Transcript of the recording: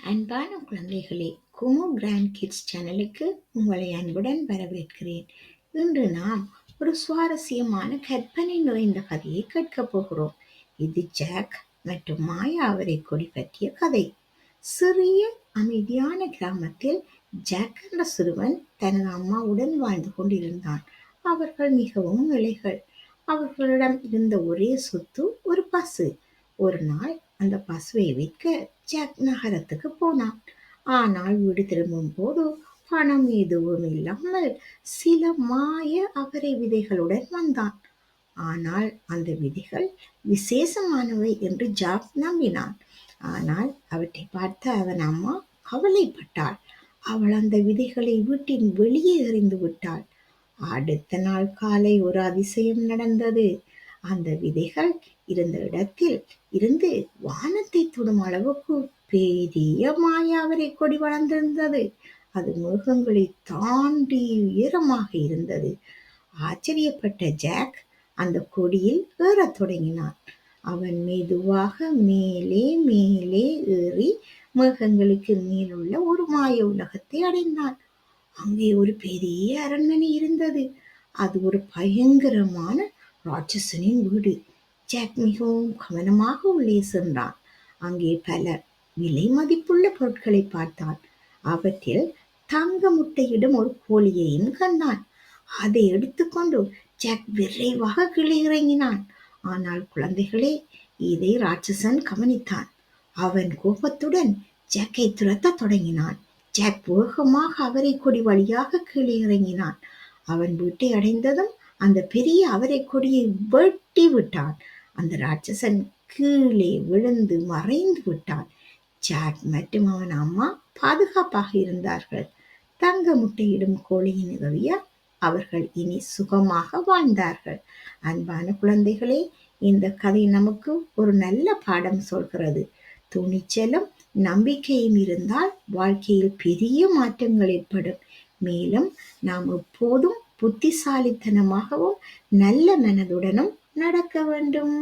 அன்பான குழந்தைகளே, குமு grand kids சேனலுக்கு உங்களை அன்புடன் வரவேற்கிறேன். இன்று நாம் ஒரு சுவாரஸ்யமான கற்பனை நிறைந்த கதையை கேட்கப் போகிறோம். இது ஜாக் மற்றும் மாயா அவரைக்கொடி பற்றிய கதை. சிறிய அமைதியான கிராமத்தில் ஜாக் என்ற சிறுவன் தனது அம்மாவுடன் வாழ்ந்து கொண்டிருந்தான். அவர்கள் மிகவும் ஏழைகள். அவர்களிடம் இருந்த ஒரே சொத்து ஒரு பசு. ஒரு நாள் அந்த பசுவை விற்க ஜாக் நகரத்துக்கு போனான். ஆனால் வீடு திரும்பும் போது பணம் எதுவும் இல்லாமல் சில மாய அவரை விதைகளுடன் வந்தான். ஆனால் அந்த விதைகள் விசேஷமானவை என்று ஜாக் நம்பினான். ஆனால் அவற்றை பார்த்த அவன் அம்மா கவலைப்பட்டாள். அவள் அந்த விதைகளை வீட்டின் வெளியே எறிந்து விட்டாள். அடுத்த நாள் காலை ஒரு அதிசயம் நடந்தது. அந்த விதைகள் இருந்த இடத்தில் இருந்து வானத்தை தொடும் அளவுக்கு பெரிய மாயாவரை கொடி வளர்ந்திருந்தது. அது மேகங்களை தாண்டி உயரமாக இருந்தது. ஆச்சரியப்பட்ட ஜாக் அந்த கொடியில் ஏறத் தொடங்கினான். அவன் மெதுவாக மேலே மேலே ஏறி மேகங்களுக்கு மேலுள்ள ஒரு மாய உலகத்தை அடைந்தான். அங்கே ஒரு பெரிய அரண்மனை இருந்தது. அது ஒரு பயங்கரமான ராட்சசனின் வீடு. ஜாக் மிகவும் கவனமாக உள்ளே சென்றான். அங்கே பல விலை மதிப்புள்ள பொருட்களை பார்த்தான். அவற்றில் தங்க முட்டையிடும் ஒரு கோழியையும் கண்டான். அதை எடுத்துக்கொண்டு ஜாக் விரைவாக கீழே இறங்கினான். ஆனால் குழந்தைகளே, இதை ராட்சசன் கவனித்தான். அவன் கோபத்துடன் ஜாக்கை துரத்த தொடங்கினான். ஜாக் வேகமாக அவரை கொடி வழியாக கீழே இறங்கினான். அவன் வீட்டை அடைந்ததும் அந்த பெரிய அவரை கொடியை வெட்டி விட்டான். அந்த ராட்சசன் கீழே விழுந்து மறைந்து விட்டான். ஜாக் மற்றும் அவன் அம்மா பாதுகாப்பாக இருந்தார்கள். தங்க முட்டையிடும் கோழியின் உதவியா அவர்கள் இனி சுகமாக வாழ்ந்தார்கள். அன்பான குழந்தைகளே, இந்த கதை நமக்கு ஒரு நல்ல பாடம் சொல்கிறது. துணிச்சலும் நம்பிக்கையும் இருந்தால் வாழ்க்கையில் பெரிய மாற்றங்கள் ஏற்படும். மேலும் நாம் எப்போதும் புத்திசாலித்தனமாகவும் நல்ல மனதுடனும் நடக்க வேண்டும்.